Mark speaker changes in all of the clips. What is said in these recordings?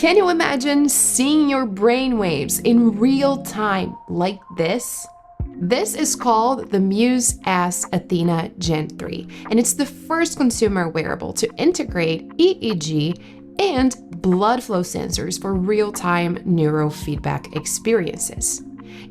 Speaker 1: Can you imagine seeing your brainwaves in real time like this? This is called the Muse Athena Gen 3, and it's the first consumer wearable to integrate EEG and blood flow sensors for real-time neurofeedback experiences.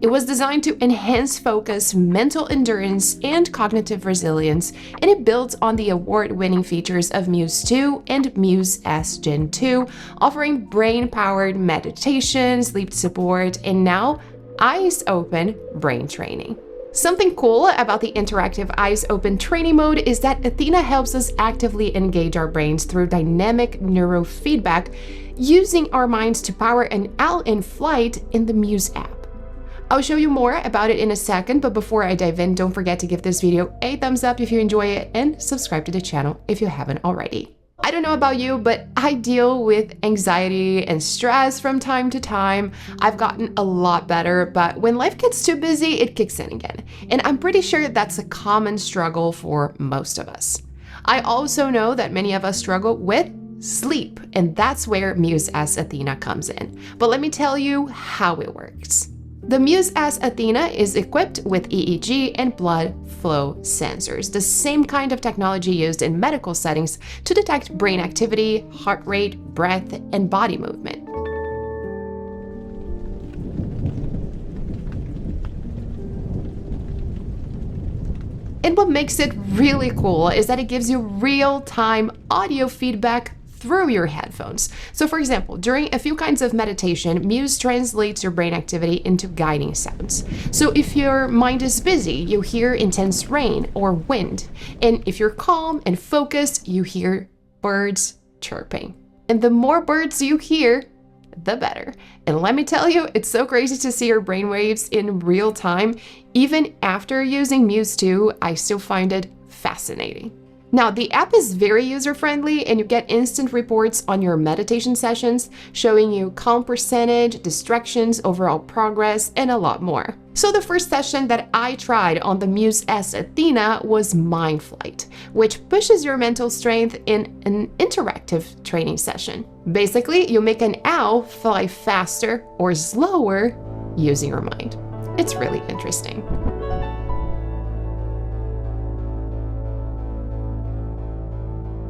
Speaker 1: It was designed to enhance focus, mental endurance, and cognitive resilience, and it builds on the award-winning features of Muse 2 and Muse S Gen 2, offering brain-powered meditation, sleep support, and now eyes-open brain training. Something cool about the interactive eyes-open training mode is that Athena helps us actively engage our brains through dynamic neurofeedback, using our minds to power an owl in flight in the Muse app. I'll show you more about it in a second, but before I dive in, don't forget to give this video a thumbs up if you enjoy it and subscribe to the channel if you haven't already. I don't know about you, but I deal with anxiety and stress from time to time. I've gotten a lot better, but when life gets too busy, it kicks in again. And I'm pretty sure that's a common struggle for most of us. I also know that many of us struggle with sleep, and that's where Muse Athena comes in. But let me tell you how it works. The Muse Athena is equipped with EEG and blood flow sensors, the same kind of technology used in medical settings to detect brain activity, heart rate, breath, and body movement. And what makes it really cool is that it gives you real-time audio feedback through your headphones. So for example, during a few kinds of meditation, Muse translates your brain activity into guiding sounds. So if your mind is busy, you hear intense rain or wind. And if you're calm and focused, you hear birds chirping. And the more birds you hear, the better. And let me tell you, it's so crazy to see your brainwaves in real time. Even after using Muse 2, I still find it fascinating. Now, the app is very user-friendly and you get instant reports on your meditation sessions, showing you calm percentage, distractions, overall progress, and a lot more. So the first session that I tried on the Muse Athena was Mind Flight, which pushes your mental strength in an interactive training session. Basically, you make an owl fly faster or slower using your mind. It's really interesting.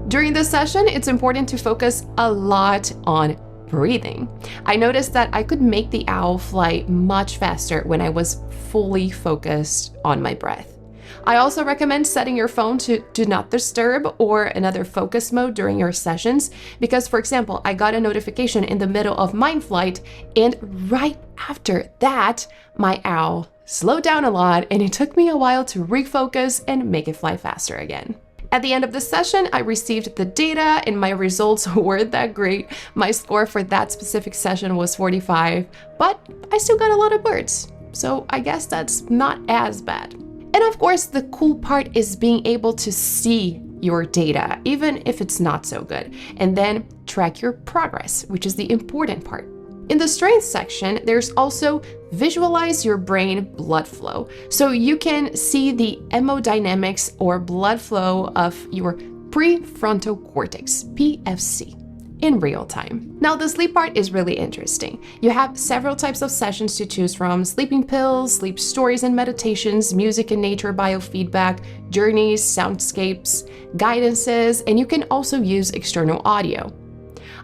Speaker 1: During this session, it's important to focus a lot on breathing. I noticed that I could make the owl fly much faster when I was fully focused on my breath. I also recommend setting your phone to Do Not Disturb or another focus mode during your sessions because, for example, I got a notification in the middle of Mind Flight, and right after that, my owl slowed down a lot and it took me a while to refocus and make it fly faster again. At the end of the session, I received the data and my results weren't that great. My score for that specific session was 45, but I still got a lot of birds. So I guess that's not as bad. And of course, the cool part is being able to see your data, even if it's not so good, and then track your progress, which is the important part. In the strength section, there's also visualize your brain blood flow. So you can see the hemodynamics or blood flow of your prefrontal cortex, PFC, in real time. Now, the sleep part is really interesting. You have several types of sessions to choose from: sleeping pills, sleep stories and meditations, music and nature biofeedback, journeys, soundscapes, guidances, and you can also use external audio.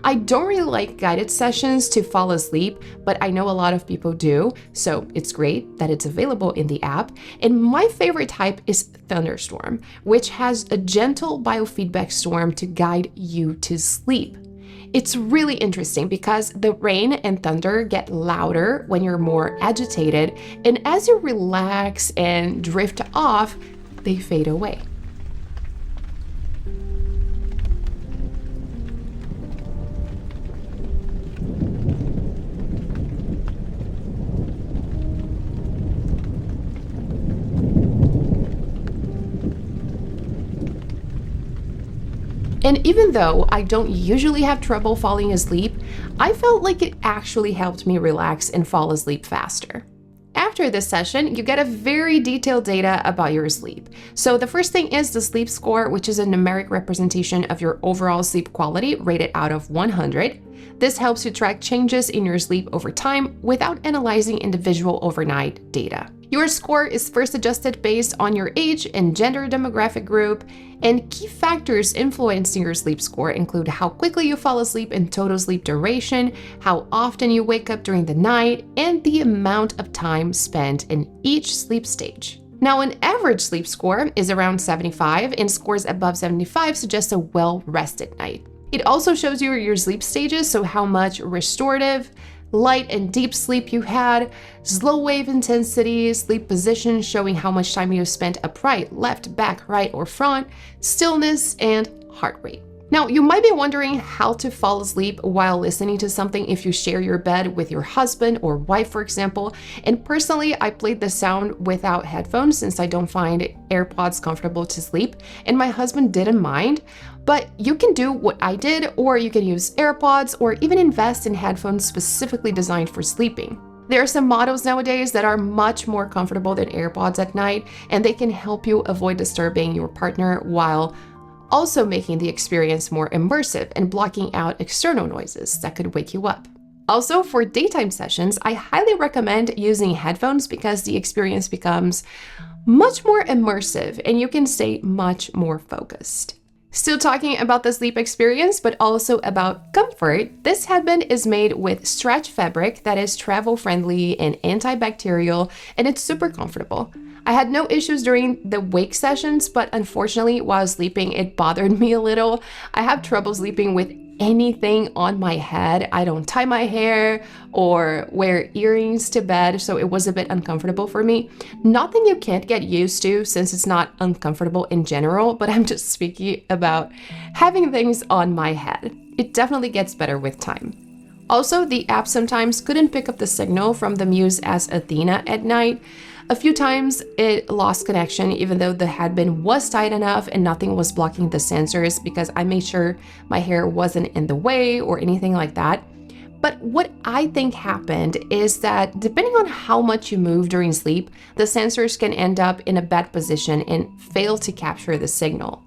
Speaker 1: I don't really like guided sessions to fall asleep, but I know a lot of people do, so it's great that it's available in the app. And my favorite type is Thunderstorm, which has a gentle biofeedback storm to guide you to sleep. It's really interesting because the rain and thunder get louder when you're more agitated, and as you relax and drift off, they fade away. And even though I don't usually have trouble falling asleep, I felt like it actually helped me relax and fall asleep faster. after this session, you get a very detailed data about your sleep. So the first thing is the sleep score, which is a numeric representation of your overall sleep quality rated out of 100. This helps you track changes in your sleep over time without analyzing individual overnight data. Your score is first adjusted based on your age and gender demographic group, and key factors influencing your sleep score include how quickly you fall asleep and total sleep duration, how often you wake up during the night, and the amount of time spent in each sleep stage. Now, an average sleep score is around 75, and scores above 75 suggest a well-rested night. It also shows you your sleep stages, so how much restorative, light and deep sleep you had, slow wave intensity, sleep position showing how much time you spent upright, left, back, right, or front, stillness, and heart rate. Now, you might be wondering how to fall asleep while listening to something if you share your bed with your husband or wife, for example. And personally, I played the sound without headphones since I don't find AirPods comfortable to sleep, and my husband didn't mind. But you can do what I did, or you can use AirPods or even invest in headphones specifically designed for sleeping. There are some models nowadays that are much more comfortable than AirPods at night, and they can help you avoid disturbing your partner while also making the experience more immersive and blocking out external noises that could wake you up. Also, for daytime sessions, I highly recommend using headphones because the experience becomes much more immersive and you can stay much more focused. Still talking about the sleep experience, but also about comfort, this headband is made with stretch fabric that is travel-friendly and antibacterial, and it's super comfortable. I had no issues during the wake sessions, but unfortunately, while sleeping, it bothered me a little. I have trouble sleeping with anything on my head. I don't tie my hair or wear earrings to bed, so it was a bit uncomfortable for me. Nothing you can't get used to since it's not uncomfortable in general, but I'm just speaking about having things on my head. It definitely gets better with time. Also, the app sometimes couldn't pick up the signal from the Muse as Athena at night. A few times it lost connection even though the headband was tight enough and nothing was blocking the sensors because I made sure my hair wasn't in the way or anything like that. But what I think happened is that depending on how much you move during sleep, the sensors can end up in a bad position and fail to capture the signal.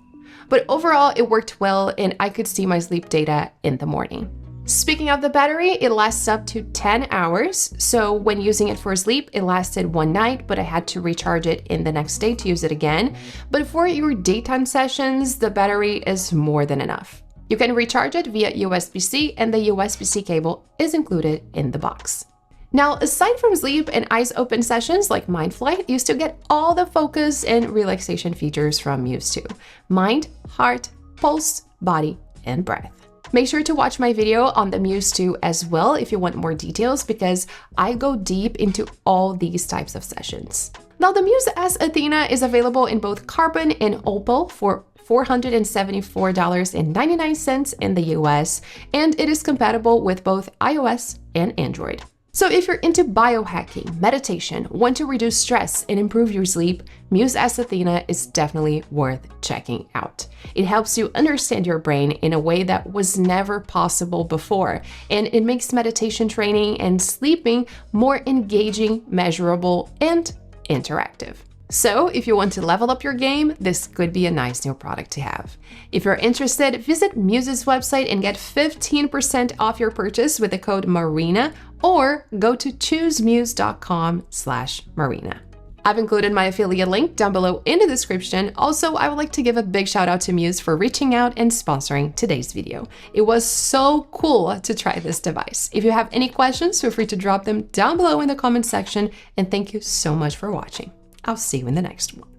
Speaker 1: But overall, it worked well and I could see my sleep data in the morning. Speaking of the battery, it lasts up to 10 hours. So when using it for sleep, it lasted one night, but I had to recharge it in the next day to use it again. But for your daytime sessions, the battery is more than enough. You can recharge it via USB-C, and the USB-C cable is included in the box. Now, aside from sleep and eyes open sessions like Mind Flight, you still get all the focus and relaxation features from Muse 2: mind, heart, pulse, body, and breath. Make sure to watch my video on the Muse 2 as well if you want more details, because I go deep into all these types of sessions. Now, the Muse S Athena is available in both carbon and opal for $474.99 in the US, and it is compatible with both iOS and Android. So if you're into biohacking, meditation, want to reduce stress and improve your sleep, Muse S Athena is definitely worth checking out. It helps you understand your brain in a way that was never possible before, and it makes meditation training and sleeping more engaging, measurable, and interactive. So if you want to level up your game, this could be a nice new product to have. If you're interested, visit Muse's website and get 15% off your purchase with the code MARINA, or go to choosemuse.com/Marina. I've included my affiliate link down below in the description. Also, I would like to give a big shout out to Muse for reaching out and sponsoring today's video. It was so cool to try this device. If you have any questions, feel free to drop them down below in the comment section, and thank you so much for watching. I'll see you in the next one.